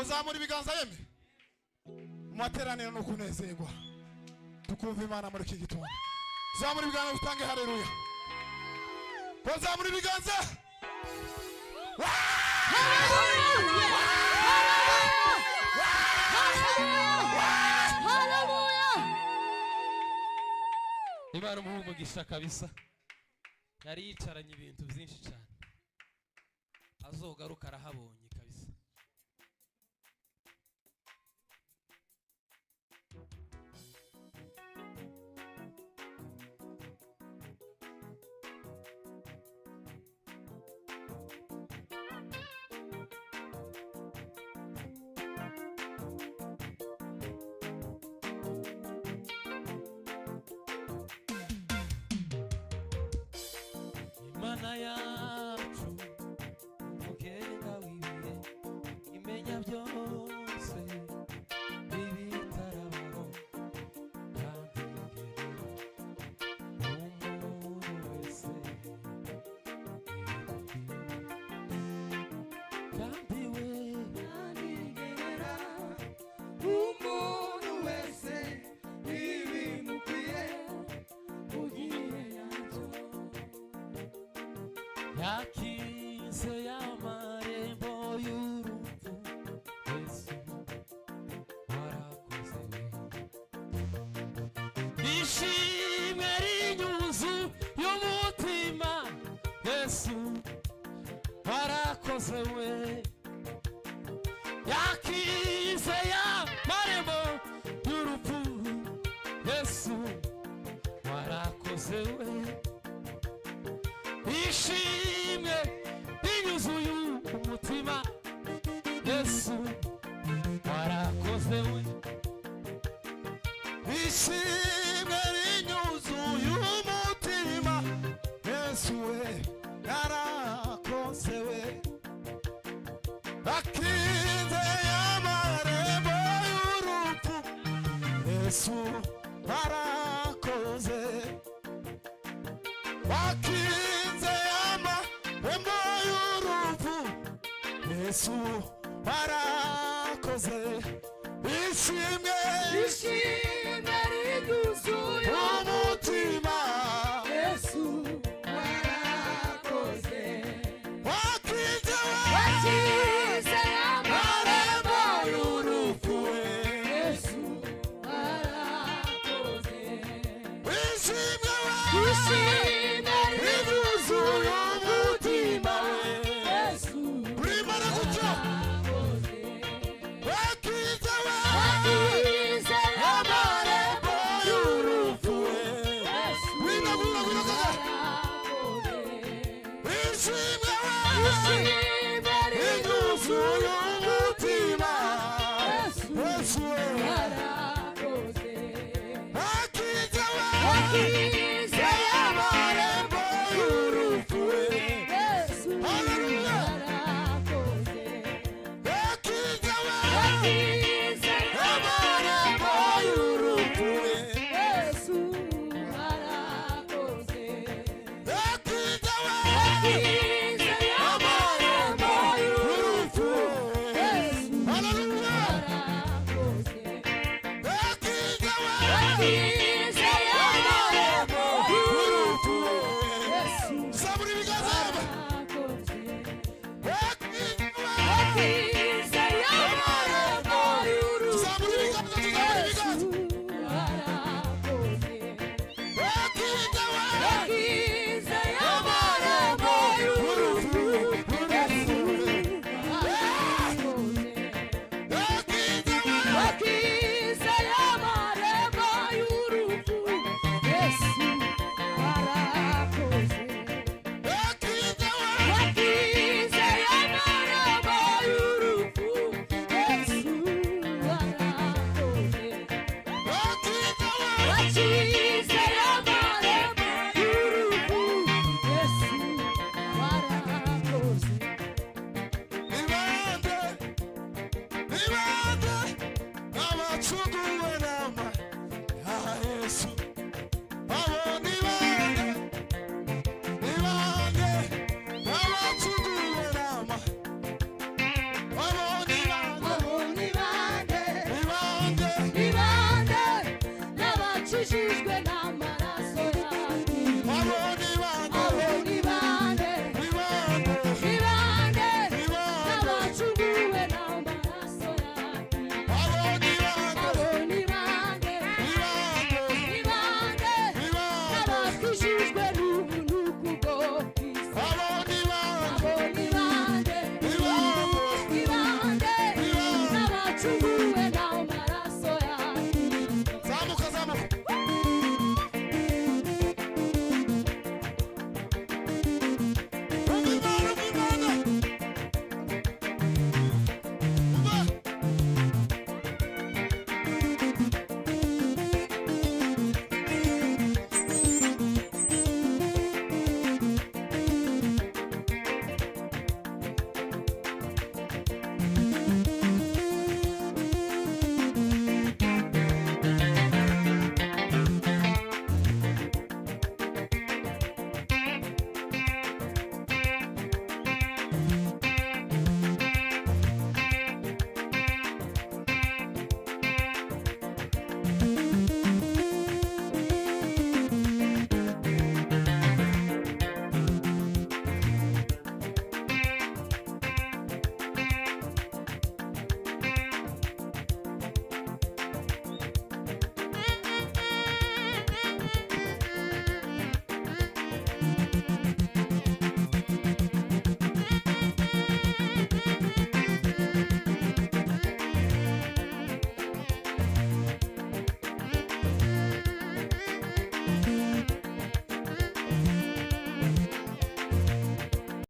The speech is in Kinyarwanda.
Zamuri biganza yeme Materaniro no kunezerwa tukumva Imana muri iki gitondo. Zamuri biganza utange haleluya. Zamuri biganza. Imana umugisha kabisa. Yari yicaranye ibintu byinshi cyane. Azogaruka arahabonye kabisa. Imana yacu umugenga w'ibihe imenya byose ibitarabaho kandi igenera umuntu wese kandi we igenera umuntu wese ibimukwiye mu gihe yacyo. Yakize y'amarembo y'urupfu Yesu warakoze we. Ishimwe rinyuzu y'umutima Yesu warakoze we. Yakize y'amarembo y'urupfu Yesu warakoze we. Ishimwe inyuzuye umutima Yesu warakoze we. Ishimwe inyuzuye umutima Yesu we yarakoze we. Akize y'amarembo y'urupfu Yesu warakoze. Akize y'amarembo y'urupfu Yesu warakoze. Ishimwe rinyuzuye umutima Yesu warakoze. Akize y'amarembo y'urupfu Yesu warakoze. Ishimwe rinyuzuye umutima Yesu primara gucyo. Akize y'amarembo y'urupfu Ibada abacunguwe nama ya Yesu